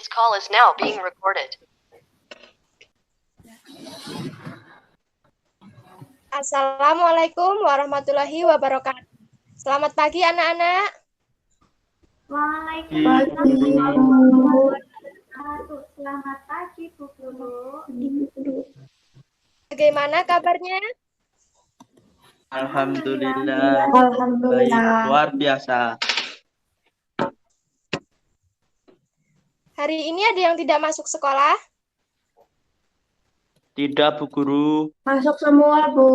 This call is now being recorded. Assalamualaikum warahmatullahi wabarakatuh. Selamat pagi anak-anak. Waalaikumsalam. Selamat pagi Bu Guru. Bagaimana kabarnya? Alhamdulillah. Baik, luar biasa. Hari ini ada yang tidak masuk sekolah? Tidak, Bu Guru. Masuk semua, Bu.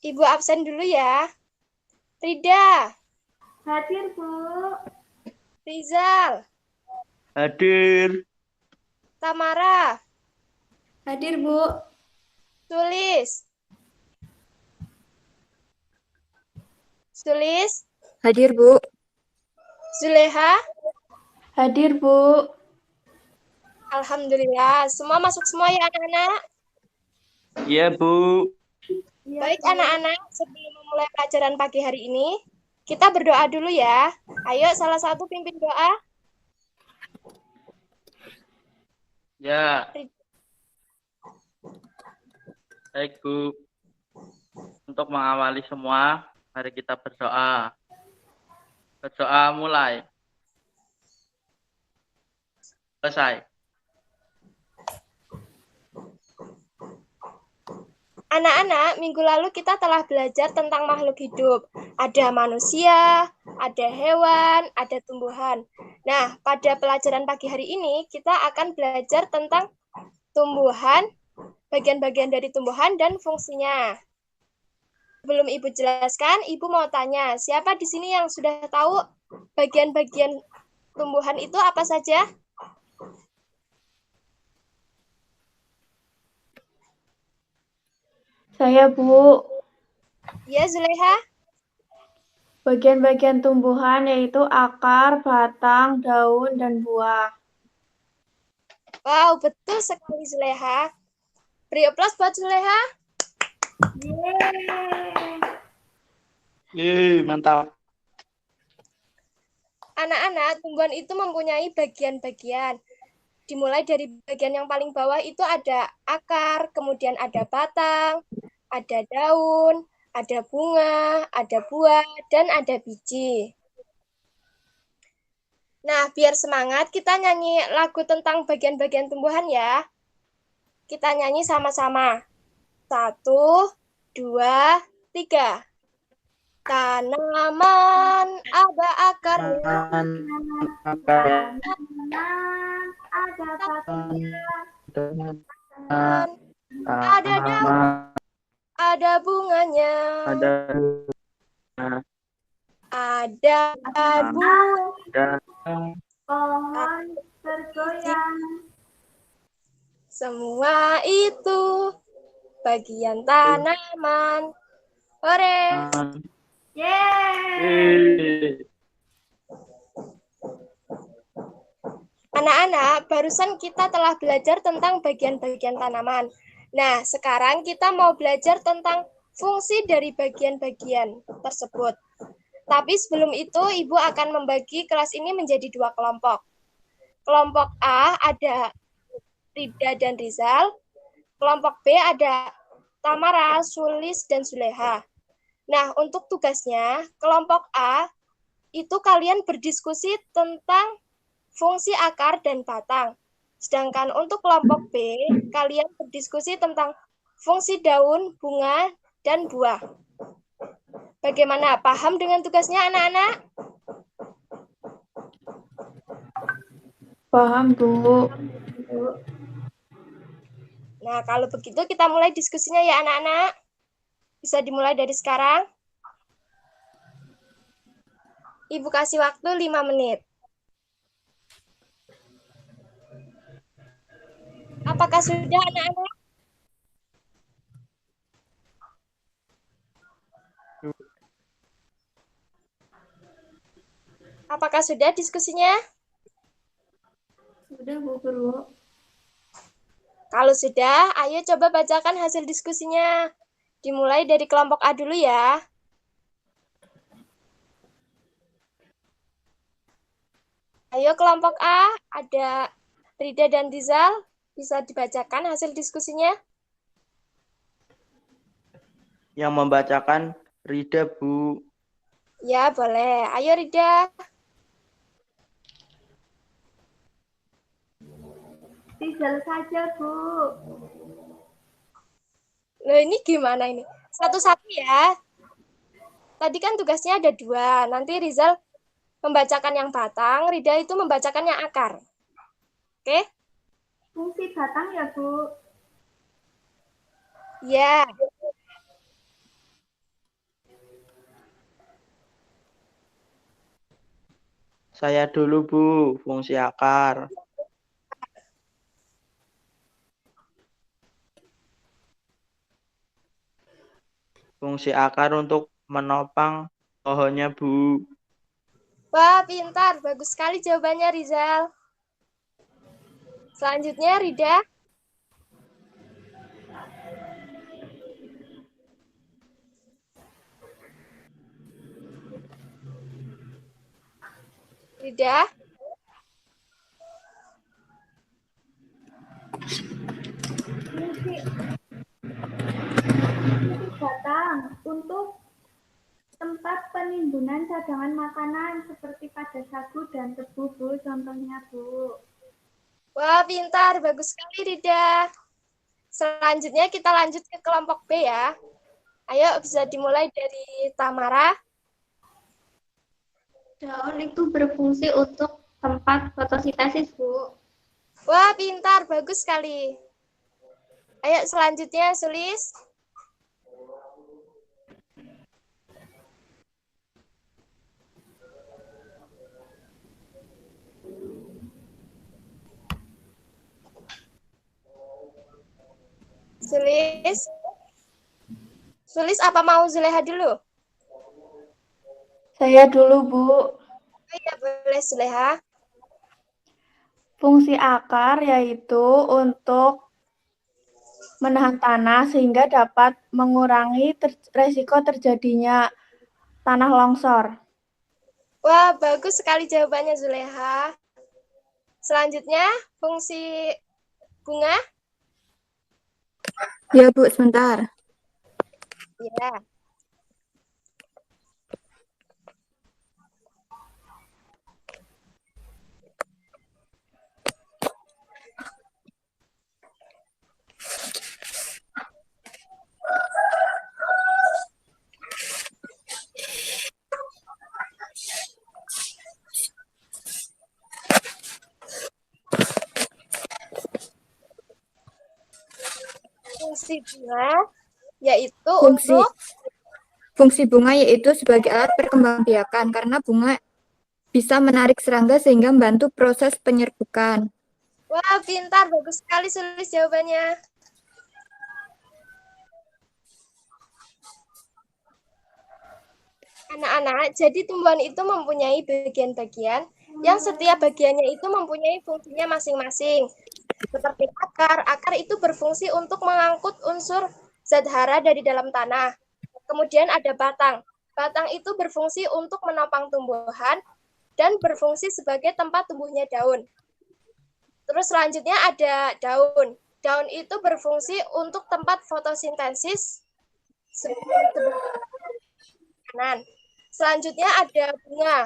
Ibu absen dulu ya. Rida, Hadir, Bu. Rizal, Hadir. Tamara, Hadir, Bu. Sulis. Sulis, Hadir, Bu. Zuleha. Hadir, Bu. Alhamdulillah, semua masuk semua ya anak-anak. Iya, Bu. Baik anak-anak, sebelum memulai pelajaran pagi hari ini, kita berdoa dulu ya. Ayo salah satu pimpin doa. Ya. Baik, Bu. Untuk mengawali semua, mari kita berdoa. Berdoa mulai. Selesai. Anak-anak, minggu lalu kita telah belajar tentang makhluk hidup. Ada manusia, ada hewan, ada tumbuhan. Nah, pada pelajaran pagi hari ini, kita akan belajar tentang tumbuhan, bagian-bagian dari tumbuhan, dan fungsinya. Sebelum Ibu jelaskan, Ibu mau tanya, siapa di sini yang sudah tahu bagian-bagian tumbuhan itu apa saja? Saya, Bu. Ya, Zuleha. Bagian-bagian tumbuhan yaitu akar, batang, daun, dan buah. Wow, betul sekali Zuleha. Beri aplaus buat Zuleha. Yeay, mantap. Anak-anak, tumbuhan itu mempunyai bagian-bagian. Dimulai dari bagian yang paling bawah itu ada akar, kemudian ada batang, ada daun, ada bunga, ada buah, dan ada biji. Nah, biar semangat, kita nyanyi lagu tentang bagian-bagian tumbuhan ya. Kita nyanyi sama-sama. 1, 2, 3. Tanaman ada akarnya, Ada batangnya. ada daun, ada bunganya, ada buah, Pohon bergoyang. semua itu bagian tanaman. Hore! Yeay. Anak-anak, barusan kita telah belajar tentang bagian-bagian tanaman. Nah, sekarang kita mau belajar tentang fungsi dari bagian-bagian tersebut. Tapi sebelum itu, Ibu akan membagi kelas ini menjadi 2 kelompok. Kelompok A ada Rida dan Rizal. Kelompok B ada Tamara, Sulis, dan Zuleha. Nah, untuk tugasnya, kelompok A itu kalian berdiskusi tentang fungsi akar dan batang. Sedangkan untuk kelompok B, kalian berdiskusi tentang fungsi daun, bunga, dan buah. Bagaimana? Paham dengan tugasnya anak-anak? Paham, Bu. Nah, kalau begitu kita mulai diskusinya ya anak-anak. Bisa dimulai dari sekarang. Ibu kasih waktu 5 menit. Apakah sudah anak-anak? Apakah sudah diskusinya? Sudah, Bu Guru. Kalau sudah, ayo coba bacakan hasil diskusinya. Dimulai dari kelompok A dulu ya. Ayo kelompok A, ada Rida dan Rizal. Bisa dibacakan hasil diskusinya? Yang membacakan Rida, Bu. Ya, boleh. Ayo Rida. Rizal saja, Bu. Loh, ini gimana ini? Satu-satu ya. Tadi kan tugasnya ada 2. Nanti Rizal membacakan yang batang, Rida itu membacakan yang akar. Oke? Fungsi batang ya, Bu. Ya. Saya dulu, Bu. Fungsi akar. Fungsi akar untuk menopang pohonnya, Bu. Wah, pintar. Bagus sekali jawabannya, Rizal. Selanjutnya, Rida. Rida. Fungsi batang untuk tempat penimbunan cadangan makanan seperti pada sagu dan tebu, Bu. Contohnya, Bu. Wah, pintar. Bagus sekali, Rida. Selanjutnya kita lanjut ke kelompok B ya. Ayo, bisa dimulai dari Tamara. Daun itu berfungsi untuk tempat fotosintesis, Bu. Wah, pintar. Bagus sekali. Ayo, selanjutnya Sulis. Sulis. Sulis apa mau Zuleha dulu? Saya dulu, Bu. Oh iya, boleh Zuleha. Fungsi akar yaitu untuk menahan tanah sehingga dapat mengurangi resiko terjadinya tanah longsor. Wah, bagus sekali jawabannya Zuleha. Selanjutnya, fungsi bunga. Ya, Bu, sebentar. Ya. Fungsi bunga yaitu untuk Fungsi bunga yaitu sebagai alat perkembangbiakan karena bunga bisa menarik serangga sehingga membantu proses penyerbukan. Wah, pintar. Bagus sekali Sulis jawabannya. Anak-anak, jadi tumbuhan itu mempunyai bagian-bagian yang setiap bagiannya itu mempunyai fungsinya masing-masing. Seperti akar, akar itu berfungsi untuk mengangkut unsur zat hara dari dalam tanah. Kemudian ada batang. Batang itu berfungsi untuk menopang tumbuhan dan berfungsi sebagai tempat tumbuhnya daun. Terus selanjutnya ada daun. Daun itu berfungsi untuk tempat fotosintesis. Selanjutnya ada bunga.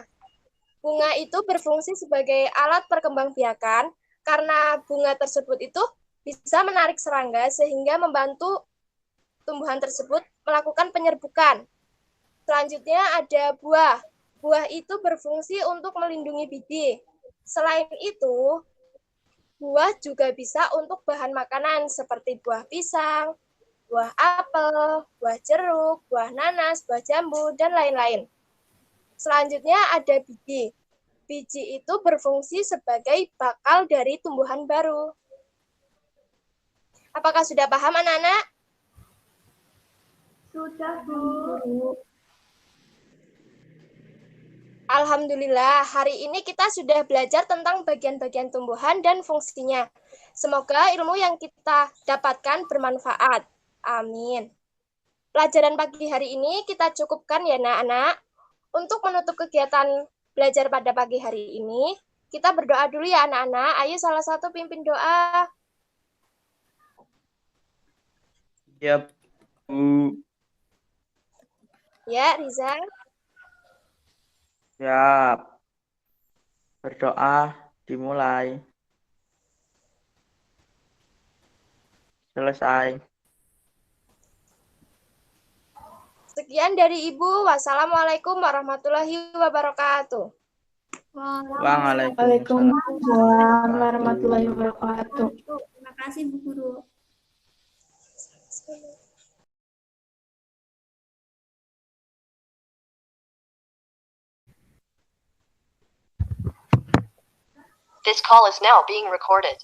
Bunga itu berfungsi sebagai alat perkembangbiakan karena bunga tersebut itu bisa menarik serangga sehingga membantu tumbuhan tersebut melakukan penyerbukan. Selanjutnya ada buah. Buah itu berfungsi untuk melindungi biji. Selain itu, buah juga bisa untuk bahan makanan seperti buah pisang, buah apel, buah jeruk, buah nanas, buah jambu, dan lain-lain. Selanjutnya ada biji. Biji itu berfungsi sebagai bakal dari tumbuhan baru. Apakah sudah paham anak-anak? Sudah, Bu. Alhamdulillah, hari ini kita sudah belajar tentang bagian-bagian tumbuhan dan fungsinya. Semoga ilmu yang kita dapatkan bermanfaat. Amin. Pelajaran pagi hari ini kita cukupkan ya anak-anak. Untuk menutup kegiatan belajar pada pagi hari ini, kita berdoa dulu ya anak-anak. Ayo salah satu pimpin doa. Ya, Bu. Ya, Riza. Siap. Berdoa dimulai. Selesai. Sekian dari Ibu. Wassalamualaikum warahmatullahi wabarakatuh. Waalaikumsalam warahmatullahi wabarakatuh. Terima kasih Bu Guru. This call is now being recorded.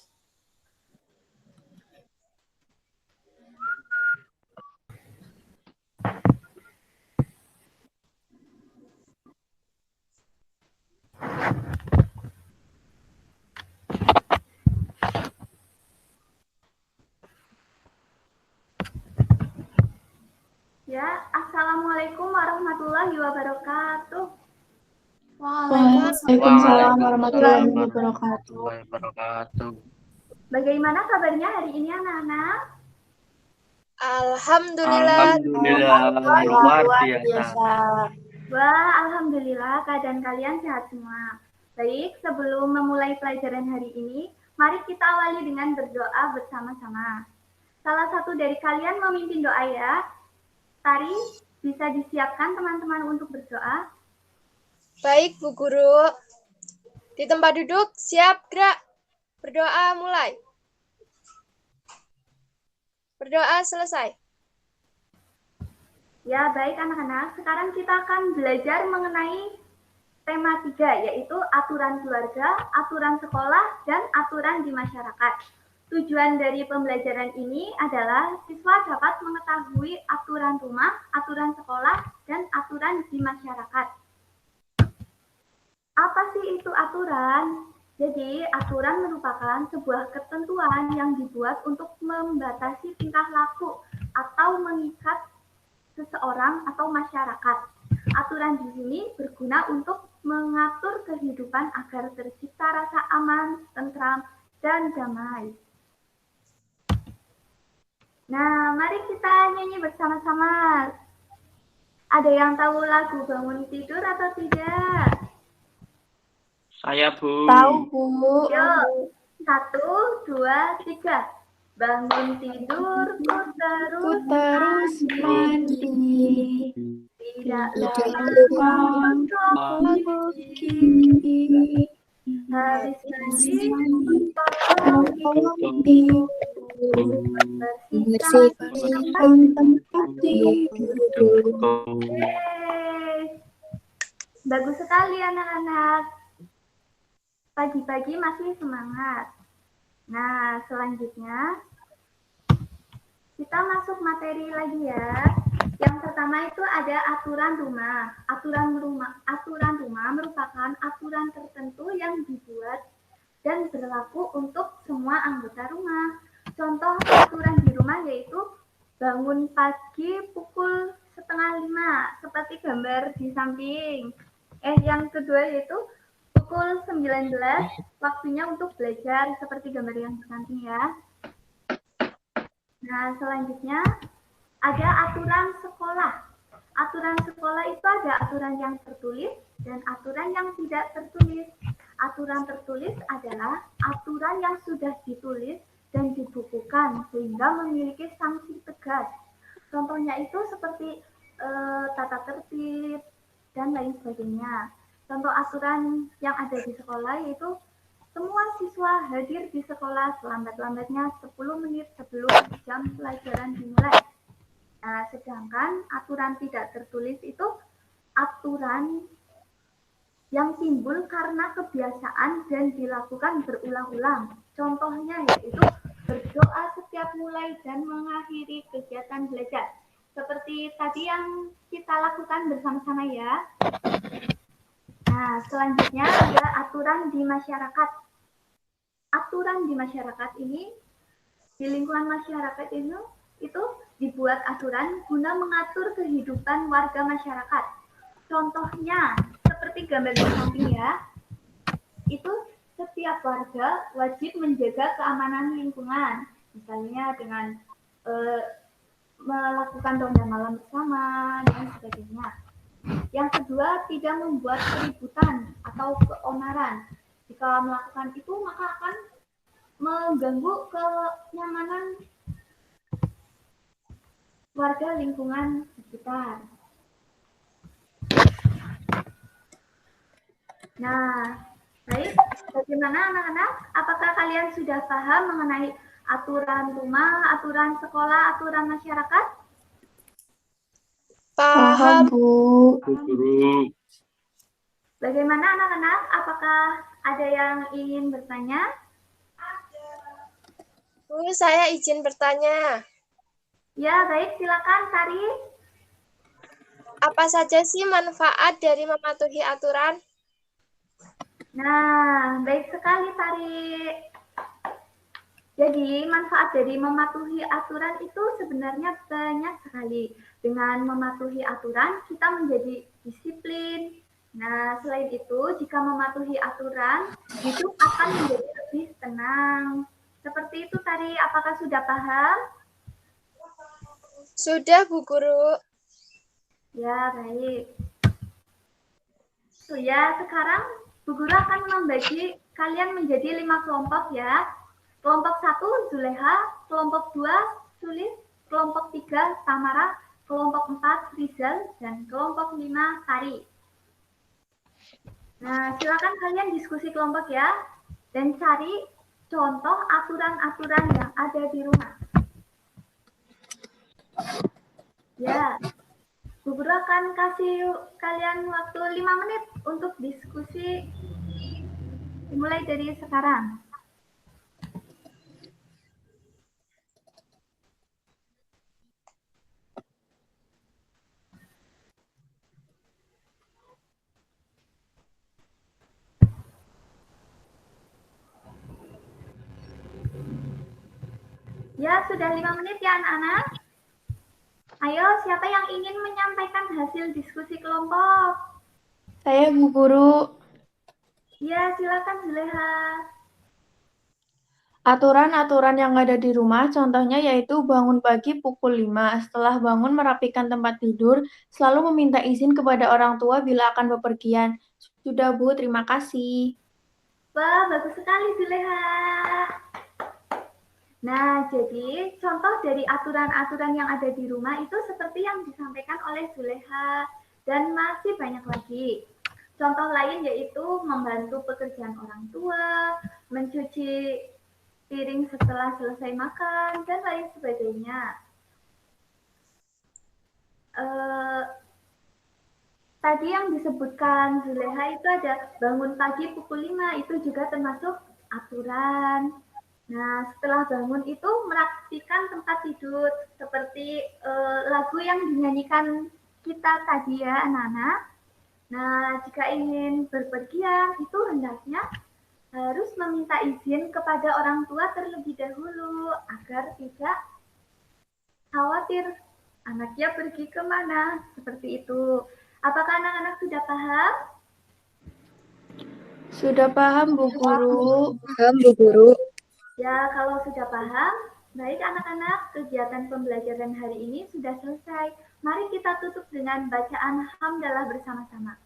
Ya, Assalamualaikum warahmatullahi wabarakatuh. Waalaikumsalam warahmatullahi wabarakatuh. Bagaimana kabarnya hari ini anak-anak? Alhamdulillah. Luar biasa. Wah, alhamdulillah keadaan kalian sehat semua. Baik, sebelum memulai pelajaran hari ini, mari kita awali dengan berdoa bersama-sama. Salah satu dari kalian memimpin doa ya. Tari, bisa disiapkan teman-teman untuk berdoa? Baik, Bu Guru. Di tempat duduk, siap, gerak. Berdoa mulai. Berdoa selesai. Ya, baik anak-anak. Sekarang kita akan belajar mengenai tema 3, yaitu aturan keluarga, aturan sekolah, dan aturan di masyarakat. Tujuan dari pembelajaran ini adalah siswa dapat mengetahui aturan rumah, aturan sekolah, dan aturan di masyarakat. Apa sih itu aturan? Jadi, aturan merupakan sebuah ketentuan yang dibuat untuk membatasi tingkah laku atau mengikat seseorang atau masyarakat. Aturan di sini berguna untuk mengatur kehidupan agar tercipta rasa aman, tentram, dan damai. Nah, mari kita nyanyi bersama-sama. Ada yang tahu lagu Bangun Tidur atau tidak? Saya, Bu. Tahu, Bu. Yuk, 1, 2, 3. Bangun tidur, ku terus mandi. tidak lupa untuk gigi. Habis mandi, potong gigi. Bersihkan tempat tidur. Bagus sekali anak-anak. Pagi-pagi masih semangat. Nah, selanjutnya kita masuk materi lagi ya. Yang pertama itu ada aturan rumah. Aturan rumah merupakan aturan tertentu yang dibuat dan berlaku untuk semua anggota rumah. Contoh aturan di rumah yaitu bangun pagi pukul 4:30 seperti gambar di samping. Yang kedua yaitu pukul 19 waktunya untuk belajar seperti gambar yang di samping ya. Nah, selanjutnya ada aturan sekolah. Aturan sekolah itu ada aturan yang tertulis dan aturan yang tidak tertulis. Aturan tertulis adalah aturan yang sudah ditulis dan dibukukan sehingga memiliki sanksi tegas. Contohnya itu seperti tata tertib dan lain sebagainya. Contoh aturan yang ada di sekolah yaitu semua siswa hadir di sekolah selambat-lambatnya 10 menit sebelum jam pelajaran dimulai. Nah, sedangkan aturan tidak tertulis itu aturan yang timbul karena kebiasaan dan dilakukan berulang-ulang. Contohnya yaitu berdoa setiap mulai dan mengakhiri kegiatan belajar. Seperti tadi yang kita lakukan bersama-sama ya. Nah, selanjutnya ada aturan di masyarakat. Aturan di masyarakat ini, di lingkungan masyarakat itu dibuat aturan guna mengatur kehidupan warga masyarakat. Contohnya, seperti gambar di samping ya, itu setiap warga wajib menjaga keamanan lingkungan, misalnya dengan melakukan ronda malam bersama dan sebagainya. Yang kedua, tidak membuat keributan atau keonaran. Jika melakukan itu, maka akan mengganggu kenyamanan warga lingkungan sekitar. Nah, baik, bagaimana anak-anak? Apakah kalian sudah paham mengenai aturan rumah, aturan sekolah, aturan masyarakat? Paham, Paham. Bu. Guru. Bagaimana anak-anak? Apakah ada yang ingin bertanya? Bu, saya izin bertanya. Ya, baik, silakan Sari. Apa saja sih manfaat dari mematuhi aturan? Nah, baik sekali Sari. Jadi, manfaat dari mematuhi aturan itu sebenarnya banyak sekali. Dengan mematuhi aturan, kita menjadi disiplin. Nah, selain itu, jika mematuhi aturan, hidup akan menjadi lebih tenang. Seperti itu tadi, apakah sudah paham? Sudah, Bu Guru. Ya, baik. So, ya, sekarang Bu Guru akan membagi kalian menjadi 5 kelompok ya. Kelompok 1, Zuleha. Kelompok 2, Sulis. Kelompok 3, Tamara. Kelompok 4, Rizal. Dan kelompok 5, Sari. Nah, silakan kalian diskusi kelompok ya. Dan cari contoh aturan-aturan yang ada di rumah. Ya, Bu Guru akan kasih kalian waktu 5 menit untuk diskusi dimulai dari sekarang. Ya, sudah 5 menit ya anak-anak. Ayo, siapa yang ingin menyampaikan hasil diskusi kelompok? Saya Bu Guru. Ya, silakan Zuleha. Aturan-aturan yang ada di rumah contohnya yaitu bangun pagi pukul 5. Setelah bangun merapikan tempat tidur, selalu meminta izin kepada orang tua bila akan bepergian. Sudah Bu, terima kasih. Wah, bagus sekali Zuleha. Nah, jadi contoh dari aturan-aturan yang ada di rumah itu seperti yang disampaikan oleh Zuleha dan masih banyak lagi. Contoh lain yaitu membantu pekerjaan orang tua, mencuci piring setelah selesai makan, dan lain sebagainya. Tadi yang disebutkan Zuleha itu ada bangun pagi pukul 5, itu juga termasuk aturan. Nah, setelah bangun itu merapikan tempat tidur seperti lagu yang dinyanyikan kita tadi ya anak-anak. Nah, jika ingin berpergian itu hendaknya harus meminta izin kepada orang tua terlebih dahulu agar tidak khawatir anaknya pergi kemana, seperti itu. Apakah anak-anak sudah paham? Sudah paham Bu Guru. Paham, Bu Guru. Ya, kalau sudah paham, baik anak-anak, kegiatan pembelajaran hari ini sudah selesai. Mari kita tutup dengan bacaan hamdalah bersama-sama.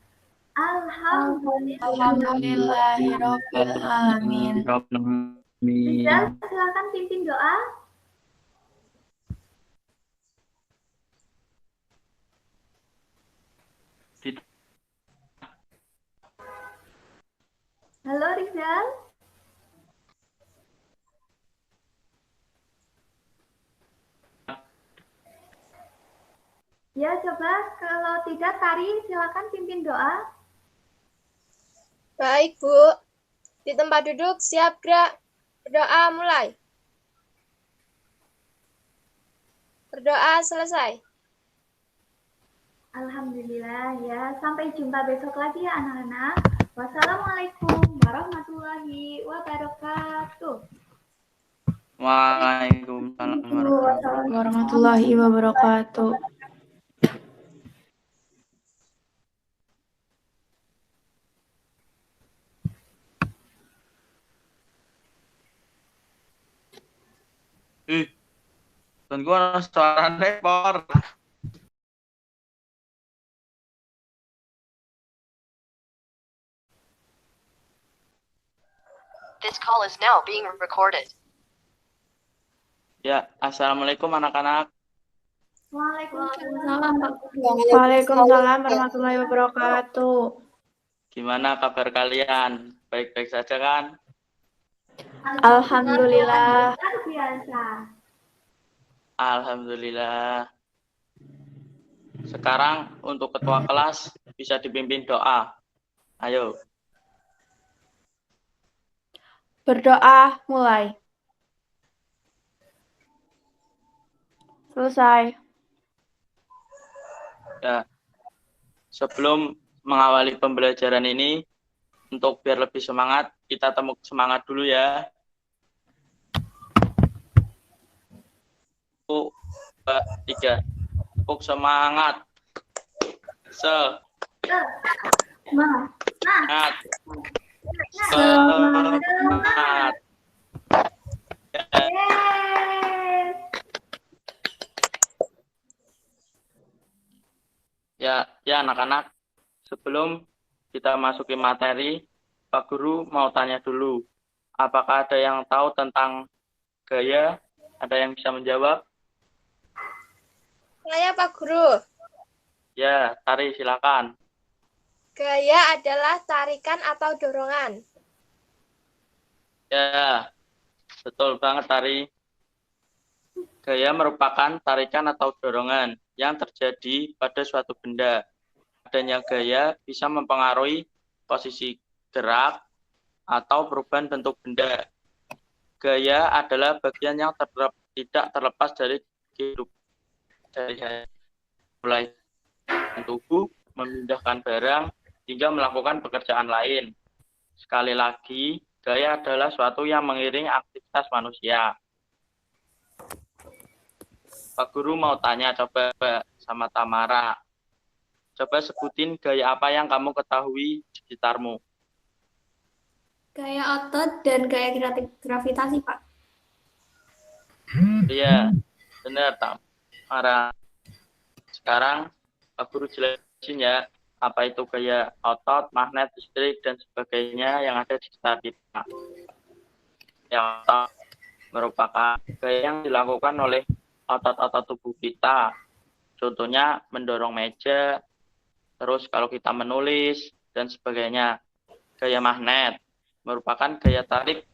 Alhamdulillahirabbil alamin. Rizal, silakan pimpin doa. Halo Rizal. Ya, coba kalau tidak Tari, silakan pimpin doa. Baik, Bu. Di tempat duduk, siap gerak. Berdoa mulai. Berdoa selesai. Alhamdulillah ya. Sampai jumpa besok lagi ya anak-anak. Wassalamualaikum warahmatullahi wabarakatuh. Waalaikumsalam Warahmatullahi wabarakatuh. Ih, dan gua suarane por. This call is now being recorded. Ya, assalamualaikum anak-anak. Waalaikumsalam, Pak Guru. Waalaikumsalam warahmatullahi wabarakatuh. Gimana kabar kalian? Baik-baik saja kan? Alhamdulillah. Luar biasa. Alhamdulillah. Sekarang untuk ketua kelas bisa dipimpin doa. Ayo. Berdoa mulai. Selesai. Ya. Sebelum mengawali pembelajaran ini, untuk biar lebih semangat, kita temu semangat dulu ya. 1, 2, 3. Tepuk semangat. Semangat. Semangat. Ya anak-anak, sebelum kita masuki materi, Pak Guru mau tanya dulu, apakah ada yang tahu tentang gaya? Ada yang bisa menjawab? Saya Pak Guru. Ya, Tari silakan. Gaya adalah tarikan atau dorongan. Ya, betul banget Tari. Gaya merupakan tarikan atau dorongan yang terjadi pada suatu benda. Adanya gaya bisa mempengaruhi posisi gerak atau perubahan bentuk benda. Gaya adalah bagian yang tidak terlepas dari kehidupan sehari-hari, mulai tubuh, memindahkan barang, hingga melakukan pekerjaan lain. Sekali lagi, gaya adalah suatu yang mengiringi aktivitas manusia. Pak Guru mau tanya coba sama Tamara. Coba sebutin gaya apa yang kamu ketahui di sekitarmu. Gaya otot dan gaya gravitasi, Pak. Iya, benar Tamara. Sekarang Pak Guru jelasin ya, apa itu gaya otot, magnet, listrik, dan sebagainya yang ada di sekitar kita. Yang otot merupakan gaya yang dilakukan oleh otot-otot tubuh kita. Contohnya mendorong meja, terus kalau kita menulis, dan sebagainya. Gaya magnet merupakan gaya tarik,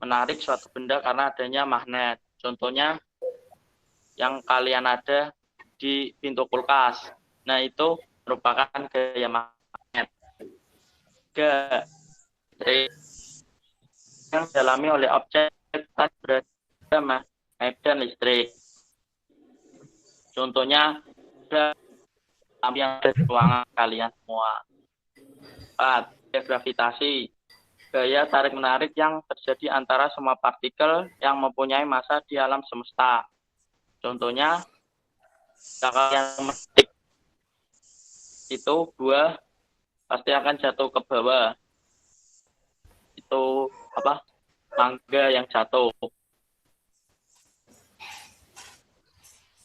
menarik suatu benda karena adanya magnet. Contohnya yang kalian ada di pintu kulkas. Nah, itu merupakan gaya magnet. Gaya yang dialami oleh objek berada magnet dan listrik. Contohnya lampu yang ada di ruangan kalian semua. 4. Gaya gravitasi. Gaya tarik-menarik yang terjadi antara semua partikel yang mempunyai massa di alam semesta. Contohnya, jika kalian memetik itu buah, pasti akan jatuh ke bawah. Itu mangga yang jatuh.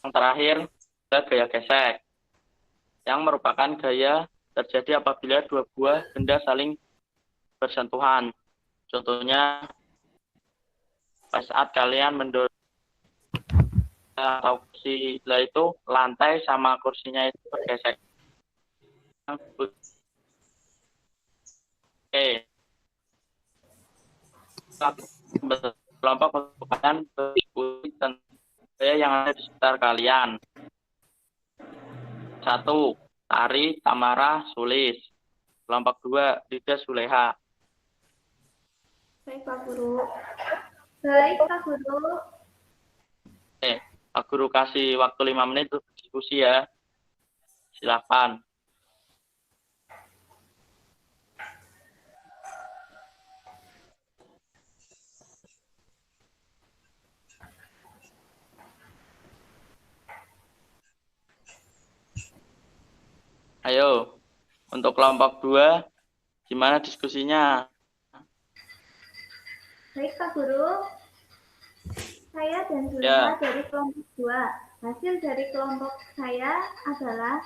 Yang terakhir, gaya gesek, yang merupakan gaya terjadi apabila dua buah benda saling bersentuhan. Contohnya, pada saat kalian mendorong atau kursi, itu lantai sama kursinya itu bergesek. Oke. Kelompok merupakan berdiskusi tentang gaya yang ada di sekitar kalian. 1. Tari, Tamara, Sulis. Kelompok 2, Rida, Suleha. Baik, Pak Guru. Baik, Pak Guru. Pak Guru kasih waktu 5 menit untuk diskusi ya. Silakan. Ayo, untuk kelompok 2, gimana diskusinya? Baik, Pak Guru. Saya dan Ya. Zuleha dari kelompok 2. Hasil dari kelompok saya adalah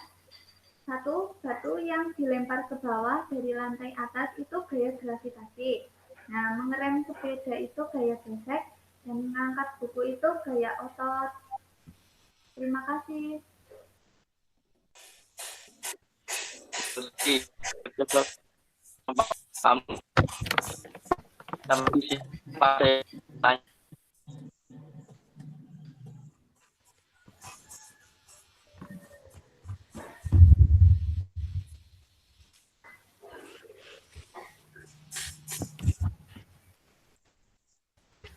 satu batu yang dilempar ke bawah dari lantai atas itu gaya gravitasi. Nah, mengerem sepeda itu gaya gesek dan mengangkat buku itu gaya otot. Terima kasih. Terus di kamu tapi pada tanya.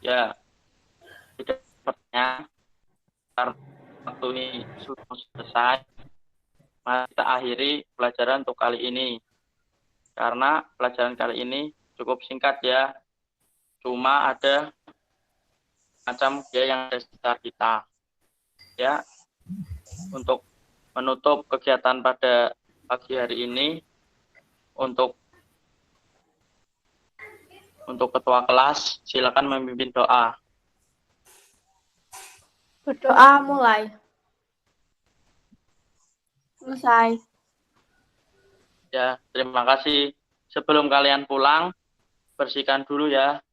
Ya, tidak pertanyaan karena waktu ini sudah selesai. Mari kita akhiri pelajaran untuk kali ini. Karena pelajaran kali ini cukup singkat ya. Cuma ada macam gaya yang ada di sekitar kita. Ya, untuk menutup kegiatan pada pagi hari ini, untuk ketua kelas, silakan memimpin doa. Berdoa mulai. Selesai. Ya, terima kasih. Sebelum kalian pulang, bersihkan dulu ya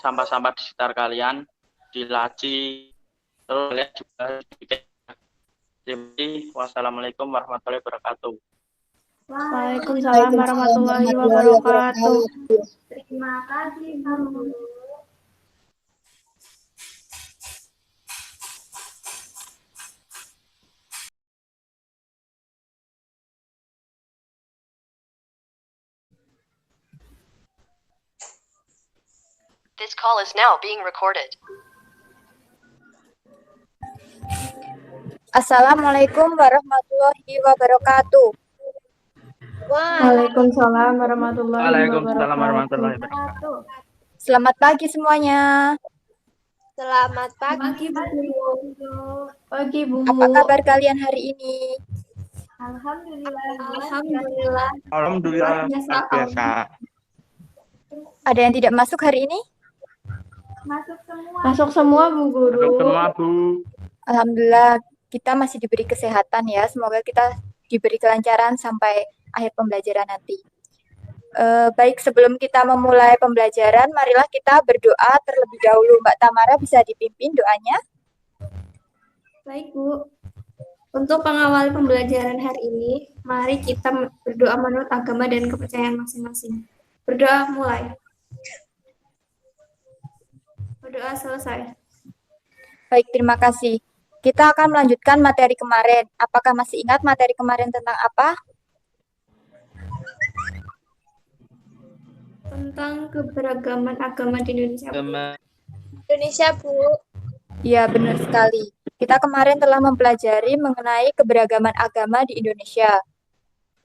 sampah-sampah di sekitar kalian, di laci, terus kalian juga terima kasih. Wassalamualaikum warahmatullahi wabarakatuh. Waalaikumsalam warahmatullahi wabarakatuh. Terima kasih, Pak Guru. This call is now being recorded. Assalamualaikum warahmatullahi wabarakatuh. Waalaikumsalam warahmatullahi Waalaikumsalam wabarakatuh. warahmatullahi wabarakatuh. Selamat pagi semuanya. Selamat pagi. Pagi, Bu. Apa kabar kalian hari ini? Alhamdulillah. Alhamdulillah. Alhamdulillah, Biasa. biasa. Ada yang tidak masuk hari ini? Masuk semua. Masuk semua, Bu Guru. Masuk semua, Bu. Alhamdulillah, kita masih diberi kesehatan ya. Semoga kita diberi kelancaran sampai akhir pembelajaran nanti. Baik, sebelum kita memulai pembelajaran, marilah kita berdoa terlebih dahulu. Mbak Tamara bisa dipimpin doanya? Baik, Bu. Untuk pengawal pembelajaran hari ini, mari kita berdoa menurut agama dan kepercayaan masing-masing. Berdoa mulai. Berdoa selesai. Baik, terima kasih. Kita akan melanjutkan materi kemarin. Apakah masih ingat materi kemarin tentang apa? Tentang keberagaman agama di Indonesia. Indonesia, Bu. Ya, benar sekali. Kita kemarin telah mempelajari mengenai keberagaman agama di Indonesia.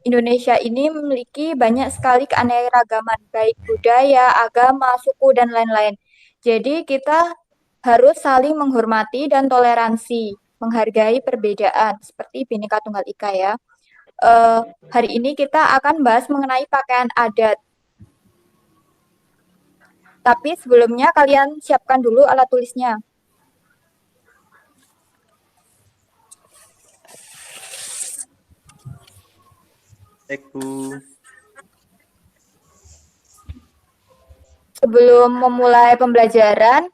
Indonesia ini memiliki banyak sekali keanekaragaman, baik budaya, agama, suku, dan lain-lain. Jadi kita harus saling menghormati dan toleransi, menghargai perbedaan, seperti Bhinneka Tunggal Ika ya. Hari ini kita akan bahas mengenai pakaian adat. Tapi sebelumnya kalian siapkan dulu alat tulisnya. Baik, Bu. Sebelum memulai pembelajaran,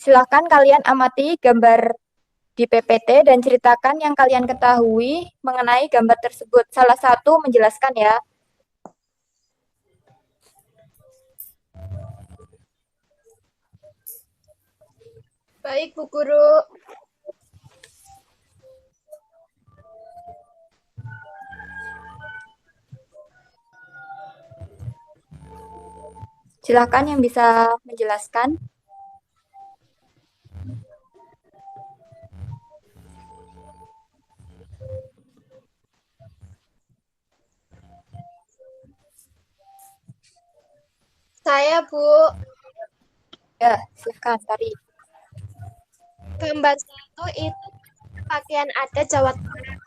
silakan kalian amati gambar di PPT dan ceritakan yang kalian ketahui mengenai gambar tersebut. Salah satu menjelaskan ya. Baik, Bu Guru. Silakan yang bisa menjelaskan. Saya, Bu. Ya, silakan Tari. Gambar 1 itu pakaian adat Jawa Tengah.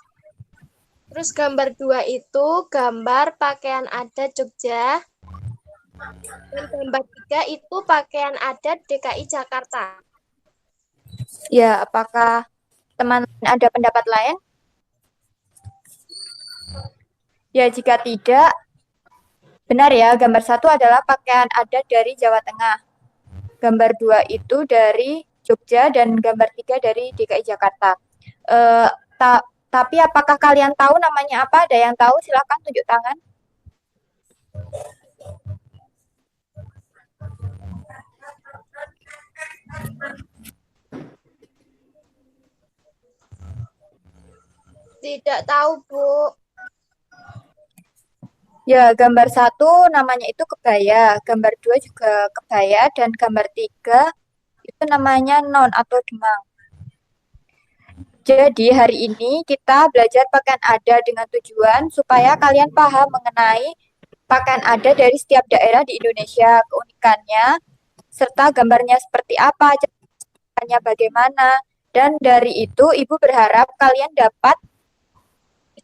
Terus gambar 2 itu gambar pakaian adat Jogja. Dan gambar 3 itu pakaian adat DKI Jakarta. Ya, apakah teman ada pendapat lain? Ya, jika tidak, benar ya, gambar 1 adalah pakaian adat dari Jawa Tengah. Gambar 2 itu dari Jogja dan gambar 3 dari DKI Jakarta. Eh, tapi apakah kalian tahu namanya apa? Ada yang tahu? Silakan tunjuk tangan. Tidak tahu, Bu. Ya, gambar 1 namanya itu kebaya, gambar 2 juga kebaya, dan gambar 3 itu namanya non atau demang. Jadi hari ini kita belajar pakaian adat dengan tujuan supaya kalian paham mengenai pakaian adat dari setiap daerah di Indonesia, keunikannya, serta gambarnya seperti apa, caranya bagaimana, dan dari itu Ibu berharap kalian dapat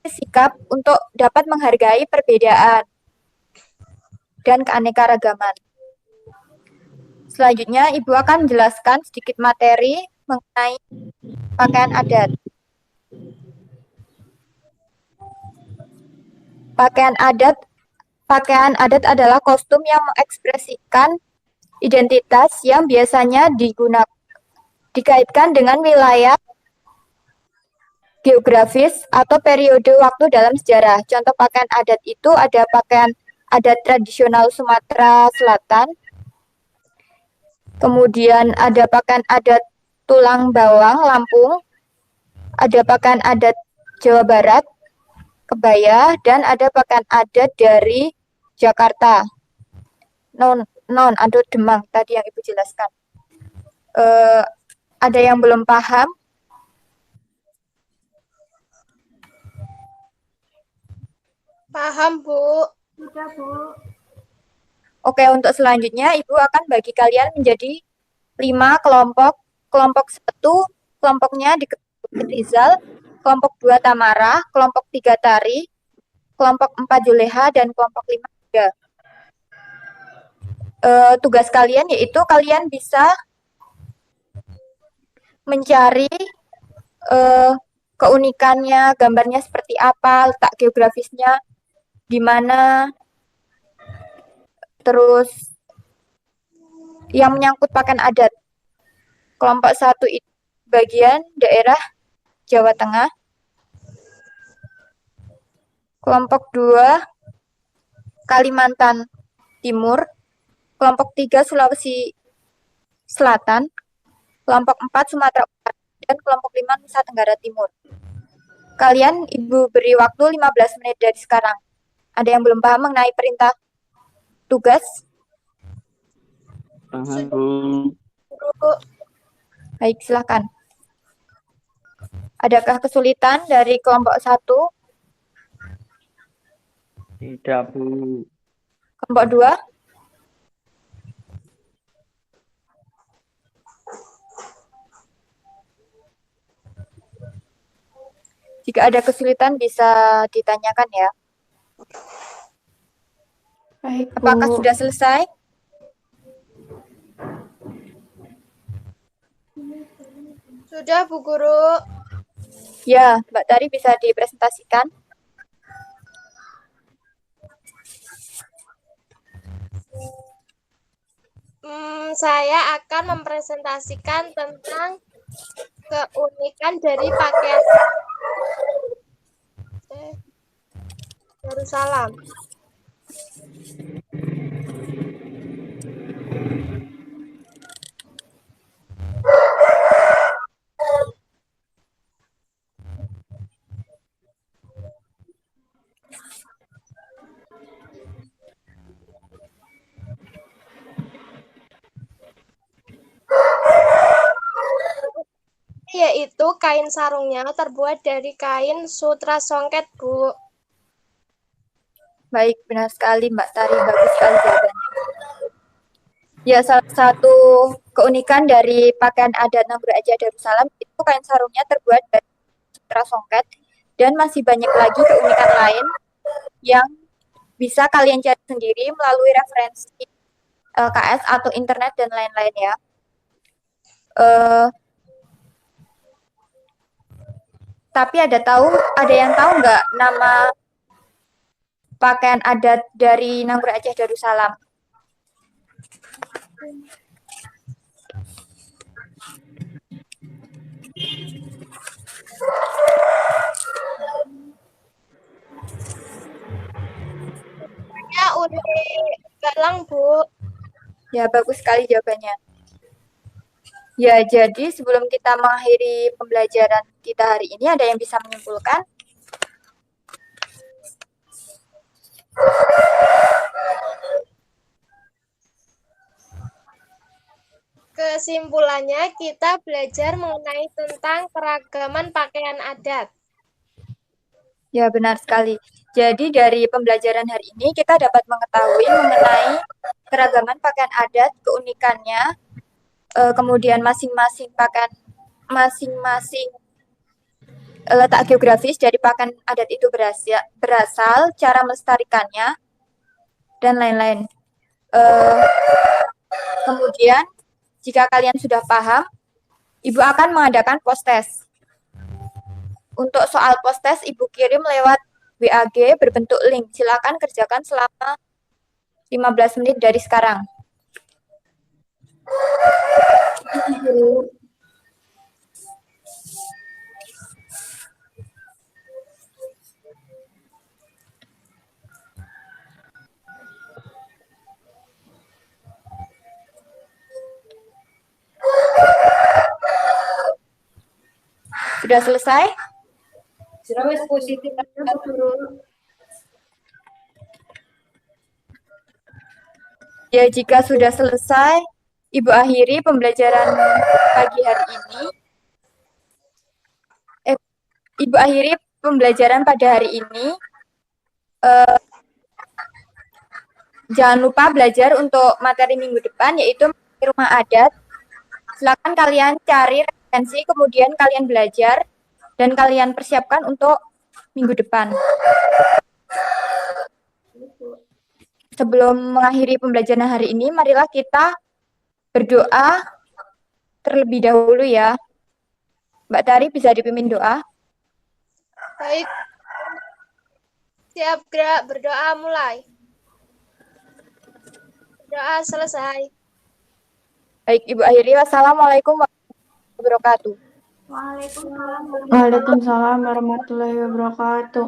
sikap untuk dapat menghargai perbedaan dan keanekaragaman. Selanjutnya, Ibu akan menjelaskan sedikit materi mengenai pakaian adat. Pakaian adat adalah kostum yang mengekspresikan identitas yang biasanya dikaitkan dengan wilayah geografis atau periode waktu dalam sejarah. Contoh pakaian adat itu ada pakaian adat tradisional Sumatera Selatan, kemudian ada pakaian adat tulang bawang Lampung, ada pakaian adat Jawa Barat, kebaya, dan ada pakaian adat dari Jakarta, non atau demang tadi yang Ibu jelaskan. Ada yang belum paham? Paham, Bu. Sudah, Bu. Oke, untuk selanjutnya Ibu akan bagi kalian menjadi 5 kelompok. Kelompok 1, kelompoknya diketuai Rizal, kelompok 2 Tamara, kelompok 3 Tari, kelompok 4 Juleha, dan kelompok 5 Yuda. Tugas kalian yaitu kalian bisa mencari keunikannya, gambarnya seperti apa, letak geografisnya di mana, terus yang menyangkut pakaian adat. Kelompok 1 itu bagian daerah Jawa Tengah. Kelompok 2 Kalimantan Timur. Kelompok 3 Sulawesi Selatan. Kelompok 4 Sumatera Utara. Dan kelompok 5 Nusa Tenggara Timur. Kalian Ibu beri waktu 15 menit dari sekarang. Ada yang belum paham mengenai perintah tugas? Paham, Bu. Bu. Baik, silakan. Adakah kesulitan dari kelompok 1? Tidak, Bu. Kelompok 2? Jika ada kesulitan bisa ditanyakan ya. Baik, Bu. Apakah sudah selesai? Sudah, Bu Guru. Ya, Mbak Tari bisa dipresentasikan. Saya akan mempresentasikan tentang keunikan dari pakaian Darussalam. Yaitu kain sarungnya terbuat dari kain sutra songket, Bu. Baik, benar sekali Mbak Tari, bagus sekali jawabannya. Ya, salah satu keunikan dari pakaian adat Nanggroe Aja Darussalam itu kain sarungnya terbuat dari sutra songket, dan masih banyak lagi keunikan lain yang bisa kalian cari sendiri melalui referensi LKS atau internet dan lain-lain ya. Tapi ada yang tahu nggak nama pakaian adat dari Nanggroe Aceh Darussalam? Ya, Uni Galang, Bu. Ya, bagus sekali jawabannya. Ya, jadi sebelum kita mengakhiri pembelajaran kita hari ini, ada yang bisa menyimpulkan? Kesimpulannya, kita belajar mengenai tentang keragaman pakaian adat. Ya, benar sekali. Jadi dari pembelajaran hari ini kita dapat mengetahui mengenai keragaman pakaian adat, keunikannya, kemudian masing-masing letak geografis dari pakaian adat itu berasal, cara melestarikannya, dan lain-lain. Kemudian, jika kalian sudah paham, Ibu akan mengadakan post-test. Untuk soal post-test, Ibu kirim lewat WAG berbentuk link. Silakan kerjakan selama 15 menit dari sekarang. Sudah selesai? Ya, jika sudah selesai, Ibu akhiri pembelajaran pagi hari ini. Ibu akhiri pembelajaran pada hari ini. Jangan lupa belajar untuk materi minggu depan, yaitu rumah adat. Silakan kalian cari referensi, kemudian kalian belajar, dan kalian persiapkan untuk minggu depan. Sebelum mengakhiri pembelajaran hari ini, marilah kita berdoa terlebih dahulu ya. Mbak Tari bisa dipimpin doa? Baik. Siap gerak, berdoa mulai. Doa selesai. Baik, Ibu akhiri. Wassalamualaikum warahmatullahi wabarakatuh. Waalaikumsalam warahmatullahi wabarakatuh.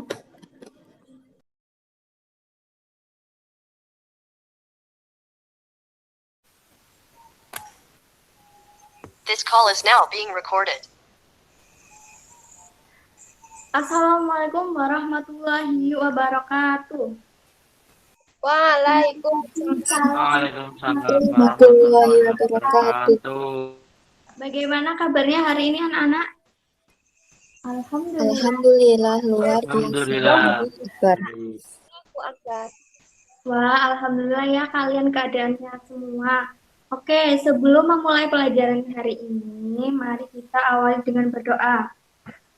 This call is now being recorded. Assalamualaikum warahmatullahi wabarakatuh. Waalaikumsalam. Waalaikumsalam warahmatullahi wabarakatuh. Bagaimana kabarnya hari ini anak-anak? Alhamdulillah, luar Alhamdulillah. biasa. Aku Akbar. Wah, alhamdulillah ya kalian keadaan sehat semua. Oke, sebelum memulai pelajaran hari ini, mari kita awali dengan berdoa.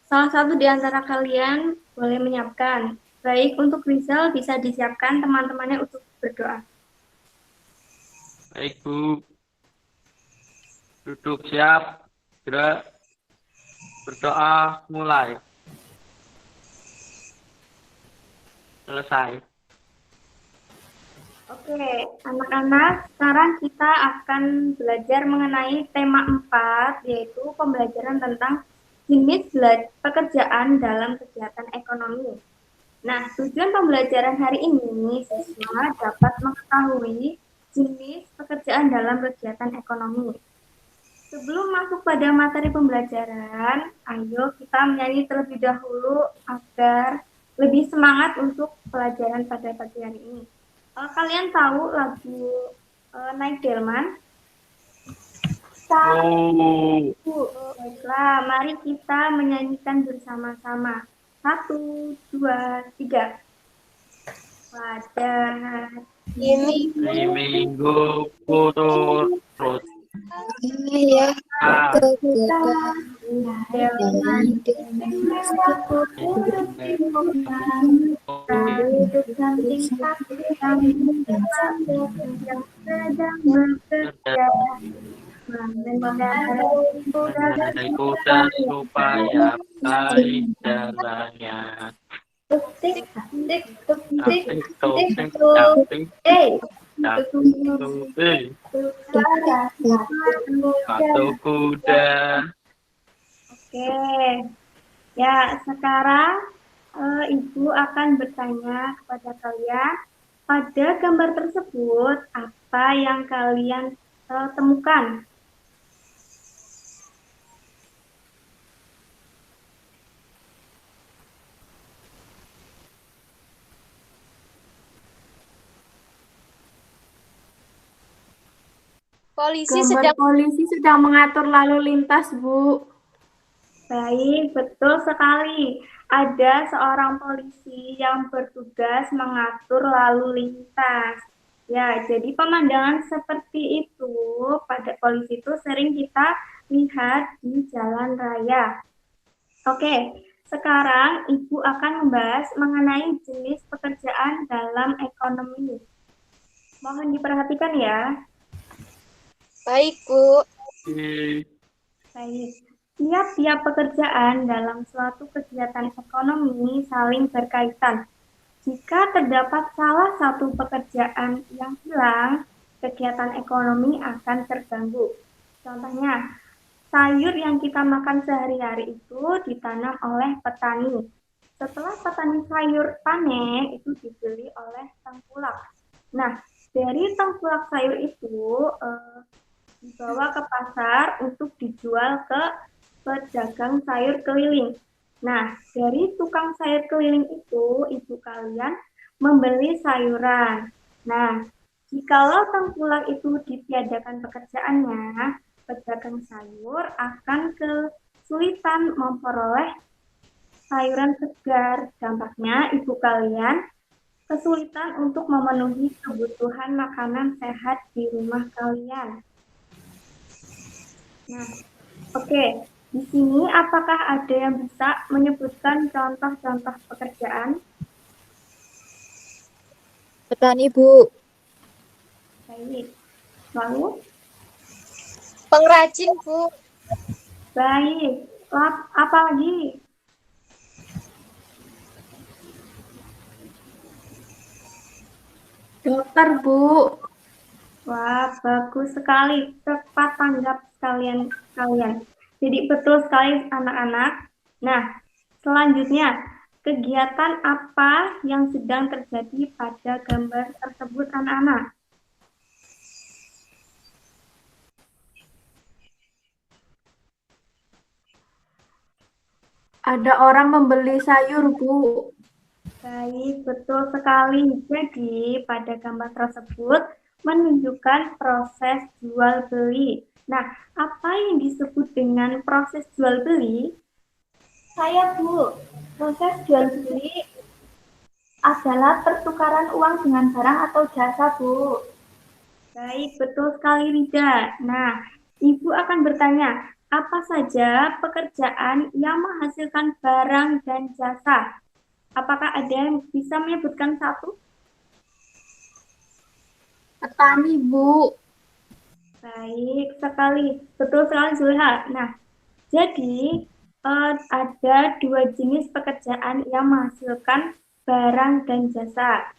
Salah satu di antara kalian boleh menyiapkan. Baik, untuk Rizal bisa disiapkan teman-temannya untuk berdoa. Baik, Bu. Duduk siap. Gerak. Berdoa mulai. Selesai. Oke, anak-anak, sekarang kita akan belajar mengenai tema 4, yaitu pembelajaran tentang jenis pekerjaan dalam kegiatan ekonomi. Nah, tujuan pembelajaran hari ini, siswa dapat mengetahui jenis pekerjaan dalam kegiatan ekonomi. Sebelum masuk pada materi pembelajaran, ayo kita menyanyi terlebih dahulu agar lebih semangat untuk pelajaran pada pagi hari ini. Kalian tahu lagu Naik Delman? Oh. Baiklah, mari kita menyanyikan bersama-sama. 1, 2, 3. Pada Ini Di minggu putus terus. Ya, Mengendarai kuda supaya baik jalannya. Tik, tik, tuk, tik, Tapi tik, topeng, tuk. tapi Eh, tapi topeng. Atau kuda. Oke, ya sekarang Ibu akan bertanya kepada kalian, pada gambar tersebut apa yang kalian temukan? Polisi Gambar sedang polisi sedang mengatur lalu lintas, Bu. Baik, betul sekali. Ada seorang polisi yang bertugas mengatur lalu lintas. Ya, jadi pemandangan seperti itu pada polisi itu sering kita lihat di jalan raya. Oke, sekarang Ibu akan membahas mengenai jenis pekerjaan dalam ekonomi. Mohon diperhatikan ya. baik, Bu. Baik. Tiap-tiap pekerjaan dalam suatu kegiatan ekonomi saling berkaitan. Jika terdapat salah satu pekerjaan yang hilang, kegiatan ekonomi akan terganggu. Contohnya, sayur yang kita makan sehari-hari itu ditanam oleh petani. Setelah petani sayur panen, itu dibeli oleh tengkulak. Nah, dari tengkulak sayur itu dibawa ke pasar untuk dijual ke pedagang sayur keliling. Nah, dari tukang sayur keliling itu, ibu kalian membeli sayuran. Nah, jikalau tengkulak itu ditiadakan pekerjaannya, pedagang sayur akan kesulitan memperoleh sayuran segar. Dampaknya, ibu kalian kesulitan untuk memenuhi kebutuhan makanan sehat di rumah kalian. Nah, oke. Di sini apakah ada yang bisa menyebutkan contoh-contoh pekerjaan? Petani, Bu. Baik. Lalu, Pengrajin, Bu. baik. Apa lagi? Dokter, Bu. Wah, bagus sekali. Tepat tanggap kalian. Jadi betul sekali anak-anak. Nah, selanjutnya, kegiatan apa yang sedang terjadi pada gambar tersebut anak-anak? Ada orang membeli sayur, Bu. Baik, betul sekali. Jadi, pada gambar tersebut menunjukkan proses jual beli. Nah, apa yang disebut dengan proses jual beli? Saya, Bu. Proses jual beli adalah pertukaran uang dengan barang atau jasa, Bu. Baik, betul sekali, Rida. Nah, Ibu akan bertanya, apa saja pekerjaan yang menghasilkan barang dan jasa? Apakah ada yang bisa menyebutkan satu? Petani, Bu. Baik sekali, betul sekali Zulha. Nah, jadi ada dua jenis pekerjaan yang menghasilkan barang dan jasa.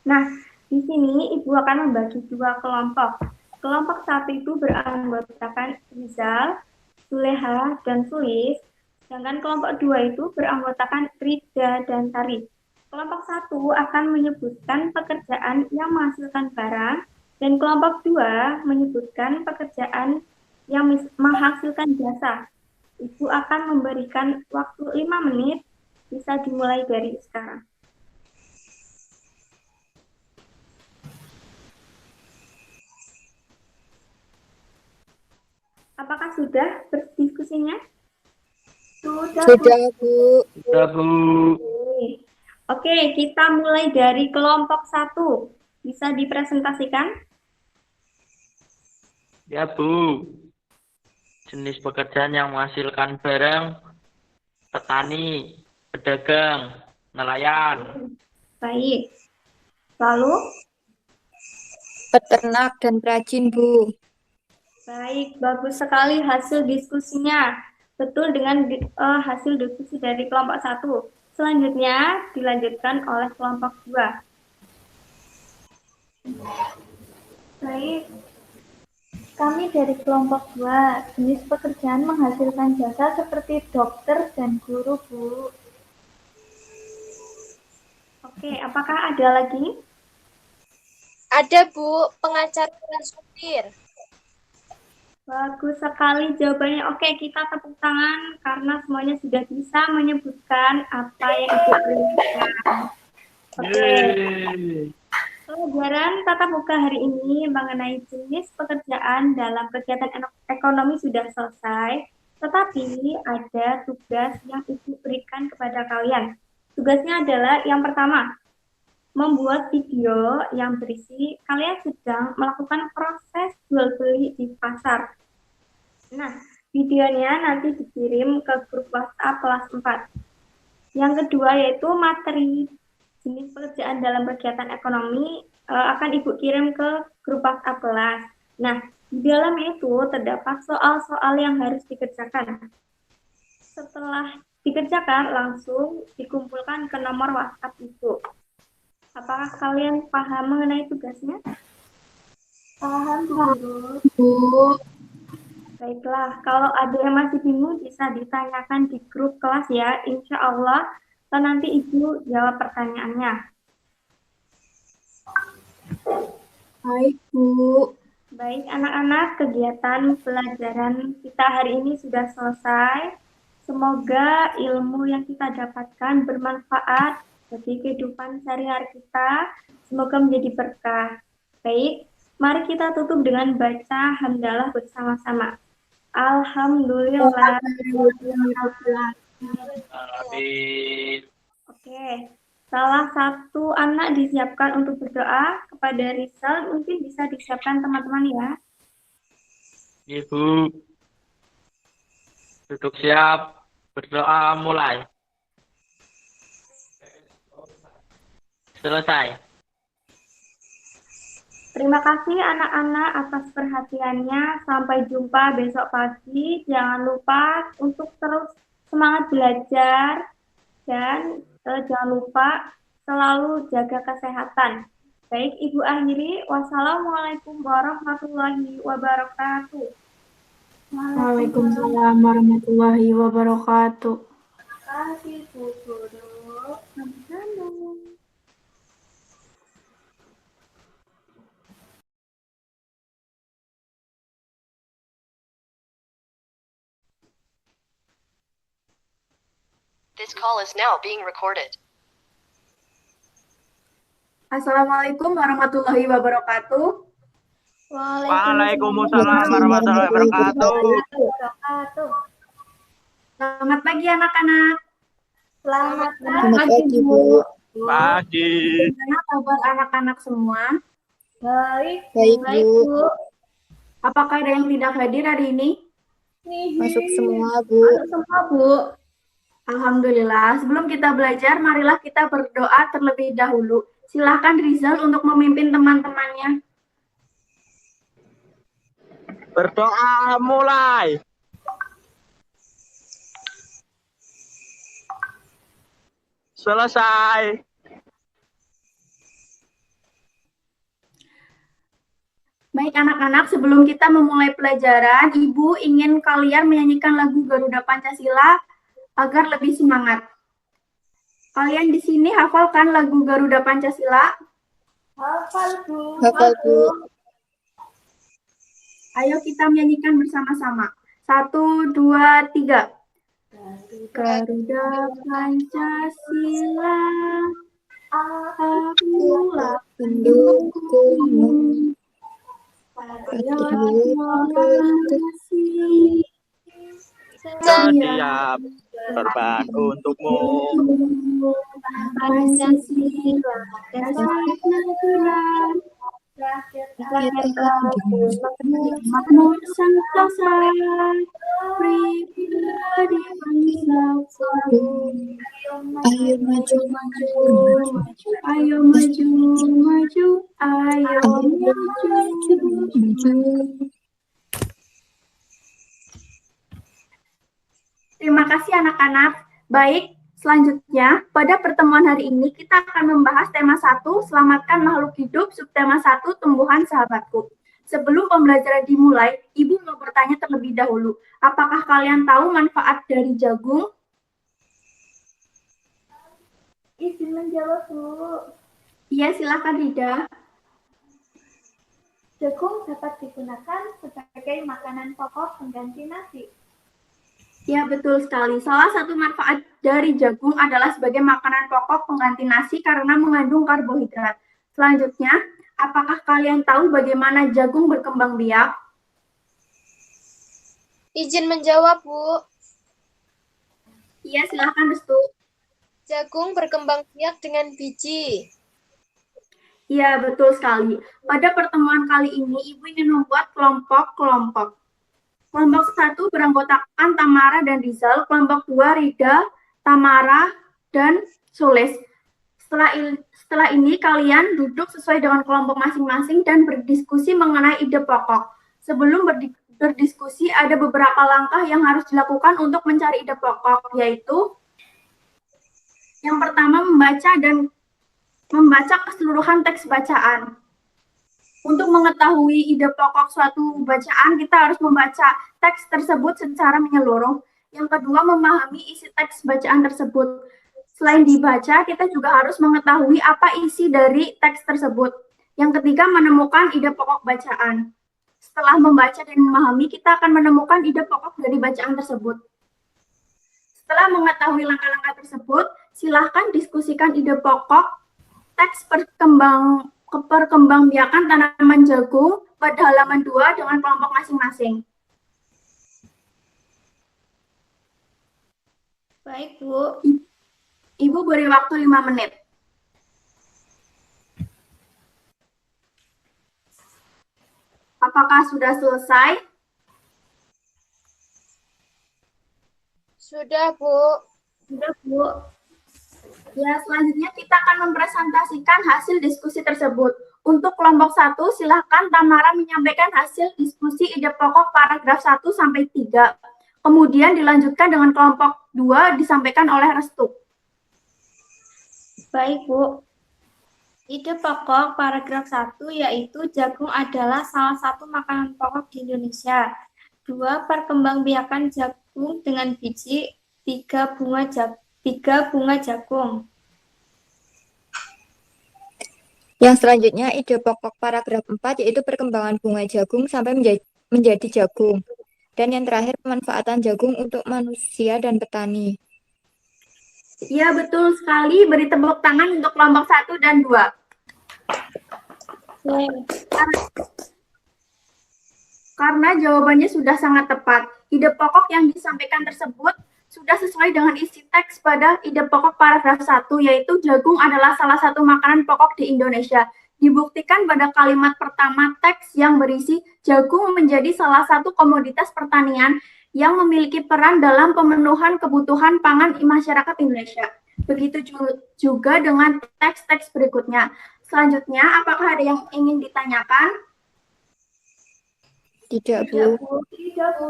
Nah, di sini Ibu akan membagi dua kelompok. Kelompok satu itu beranggotakan Rizal, Zuleha, dan Sulis. Sedangkan kelompok dua itu beranggotakan Rida dan Tari. Kelompok satu akan menyebutkan pekerjaan yang menghasilkan barang, dan kelompok dua menyebutkan pekerjaan yang menghasilkan jasa. Ibu akan memberikan waktu 5 menit, bisa dimulai dari sekarang. Apakah sudah berdiskusinya? Sudah, Bu. Sudah, Bu. Oke, kita mulai dari kelompok satu. Bisa dipresentasikan? Ya, Bu. Jenis pekerjaan yang menghasilkan barang, petani, pedagang, nelayan. Baik. Lalu? Peternak dan perajin, Bu. Baik, bagus sekali hasil diskusinya. Betul dengan hasil diskusi dari kelompok 1. Selanjutnya dilanjutkan oleh kelompok 2. Baik, kami dari kelompok 2, jenis pekerjaan menghasilkan jasa seperti dokter dan guru, Bu. Oke, apakah ada lagi? Ada, Bu, pengacara dan supir. Bagus sekali jawabannya. Oke, kita tepuk tangan karena semuanya sudah bisa menyebutkan apa yang Ibu inginkan. Oke. Pelajaran tatap muka hari ini mengenai jenis pekerjaan dalam kegiatan ekonomi sudah selesai, tetapi ada tugas yang Ibu berikan kepada kalian. Tugasnya adalah yang pertama, membuat video yang berisi kalian sedang melakukan proses jual beli di pasar. Nah, videonya nanti dikirim ke grup WhatsApp kelas 4. Yang kedua yaitu materi jenis pekerjaan dalam kegiatan ekonomi akan Ibu kirim ke grup WhatsApp kelas. Nah, di dalam itu terdapat soal-soal yang harus dikerjakan. Setelah dikerjakan, langsung dikumpulkan ke nomor WhatsApp Ibu. Apakah kalian paham mengenai tugasnya? Paham, Bu. Baiklah, kalau ada yang masih bingung bisa ditanyakan di grup kelas ya. Insya Allah nanti Ibu jawab pertanyaannya. Baik, Bu. Baik, anak-anak, kegiatan pelajaran kita hari ini sudah selesai. Semoga ilmu yang kita dapatkan bermanfaat bagi kehidupan sehari-hari kita. Semoga menjadi berkah. Baik, mari kita tutup dengan baca hamdalah bersama-sama. Alhamdulillah. Oke, salah satu anak disiapkan untuk berdoa kepada Rizal. Mungkin bisa disiapkan teman-teman ya. Ibu, duduk siap, berdoa mulai. Selesai. Terima kasih anak-anak atas perhatiannya. Sampai jumpa besok pagi. Jangan lupa untuk terus semangat belajar dan jangan lupa selalu jaga kesehatan. Baik, Ibu akhiri. Wassalamualaikum warahmatullahi wabarakatuh. Waalaikumsalam warahmatullahi wabarakatuh. Terima kasih, Bu Guru. Sama-sama. This call is now being recorded. Assalamualaikum warahmatullahi wabarakatuh. Waalaikumsalam warahmatullahi wabarakatuh. Selamat pagi anak-anak. Selamat Pagi, Bu. Pagi. Bagaimana kabar anak-anak semua? Baik, Baik, Bu. Apakah ada yang tidak hadir hari ini? Masuk semua, Bu. Semua, Bu. Alhamdulillah. Sebelum kita belajar, marilah kita berdoa terlebih dahulu. Silahkan Rizal untuk memimpin teman-temannya. Berdoa mulai. Selesai. Baik anak-anak, sebelum kita memulai pelajaran, Ibu ingin kalian menyanyikan lagu Garuda Pancasila agar lebih semangat. Kalian di sini hafalkan lagu Garuda Pancasila? hafal, Bu. Hafal, Bu. Ayo kita menyanyikan bersama-sama. 1, 2, 3. Garuda Pancasila, akulah Pendukungmu. Siap terbang untukmu. Pancasila, dasar negara, makmur sentosa, pribadi bangsa. Ayo maju, maju, Ayo maju, maju, ayo maju, maju. maju. Terima kasih anak-anak. Baik, selanjutnya pada pertemuan hari ini kita akan membahas tema 1, selamatkan makhluk hidup, subtema 1, tumbuhan sahabatku. Sebelum pembelajaran dimulai, Ibu mau bertanya terlebih dahulu. Apakah kalian tahu manfaat dari jagung? Izin menjawab, Bu. Iya, silakan Rida. Jagung dapat digunakan sebagai makanan pokok pengganti nasi. Ya, betul sekali. Salah satu manfaat dari jagung adalah sebagai makanan pokok pengganti nasi karena mengandung karbohidrat. Selanjutnya, apakah kalian tahu bagaimana jagung berkembang biak? Izin menjawab, Bu. Iya, silakan Restu. Jagung berkembang biak dengan biji. Iya, betul sekali. Pada pertemuan kali ini, Ibu ingin membuat kelompok-kelompok. Kelompok 1 beranggotakan Tamara dan Rizal, kelompok 2 Rida, Tamara, dan Sulis. Setelah ini kalian duduk sesuai dengan kelompok masing-masing dan berdiskusi mengenai ide pokok. Sebelum berdiskusi ada beberapa langkah yang harus dilakukan untuk mencari ide pokok, yaitu yang pertama membaca keseluruhan teks bacaan. Untuk mengetahui ide pokok suatu bacaan, kita harus membaca teks tersebut secara menyeluruh. Yang kedua, memahami isi teks bacaan tersebut. Selain dibaca, kita juga harus mengetahui apa isi dari teks tersebut. Yang ketiga, menemukan ide pokok bacaan. Setelah membaca dan memahami, kita akan menemukan ide pokok dari bacaan tersebut. Setelah mengetahui langkah-langkah tersebut, silahkan diskusikan ide pokok teks perkembangbiakan tanaman jagung pada halaman 2 dengan kelompok masing-masing. Baik, Bu. Ibu beri waktu 5 menit. Apakah sudah selesai? Sudah, Bu. Sudah, Bu. Ya, selanjutnya kita akan mempresentasikan hasil diskusi tersebut. Untuk kelompok 1, silakan Tamara menyampaikan hasil diskusi ide pokok paragraf 1 sampai 3. Kemudian dilanjutkan dengan kelompok 2 disampaikan oleh Restu. Baik, Bu. Ide pokok paragraf 1 yaitu jagung adalah salah satu makanan pokok di Indonesia. 2. Perkembangbiakan jagung dengan biji. 3. Bunga jagung. Yang selanjutnya, ide pokok paragraf 4 yaitu perkembangan bunga jagung sampai menjadi jagung. Dan yang terakhir, pemanfaatan jagung untuk manusia dan petani. Ya, betul sekali. Beri tepuk tangan untuk kelompok 1 dan 2. Karena jawabannya sudah sangat tepat. Ide pokok yang disampaikan tersebut sudah sesuai dengan isi teks pada ide pokok paragraf 1, yaitu jagung adalah salah satu makanan pokok di Indonesia. Dibuktikan pada kalimat pertama teks yang berisi jagung menjadi salah satu komoditas pertanian yang memiliki peran dalam pemenuhan kebutuhan pangan masyarakat Indonesia. Begitu juga dengan teks-teks berikutnya. Selanjutnya, apakah ada yang ingin ditanyakan? Tidak, Bu. Tidak, Bu.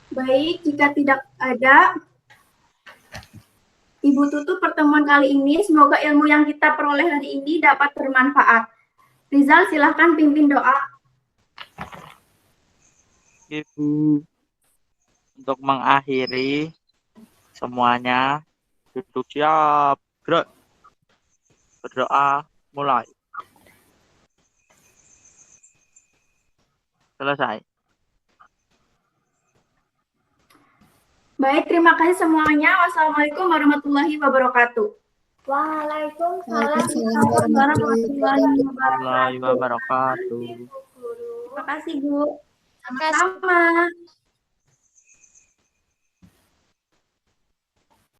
Baik, jika tidak ada, Ibu tutup pertemuan kali ini. Semoga ilmu yang kita peroleh hari ini dapat bermanfaat. Rizal, silahkan pimpin doa. Ibu, untuk mengakhiri semuanya, duduk siap, gerak, berdoa, mulai. Selesai. Baik, terima kasih semuanya. Wassalamualaikum warahmatullahi wabarakatuh. Waalaikumsalam Warahmatullahi wabarakatuh. Terima kasih, Bu. Terima kasih. Sama-sama.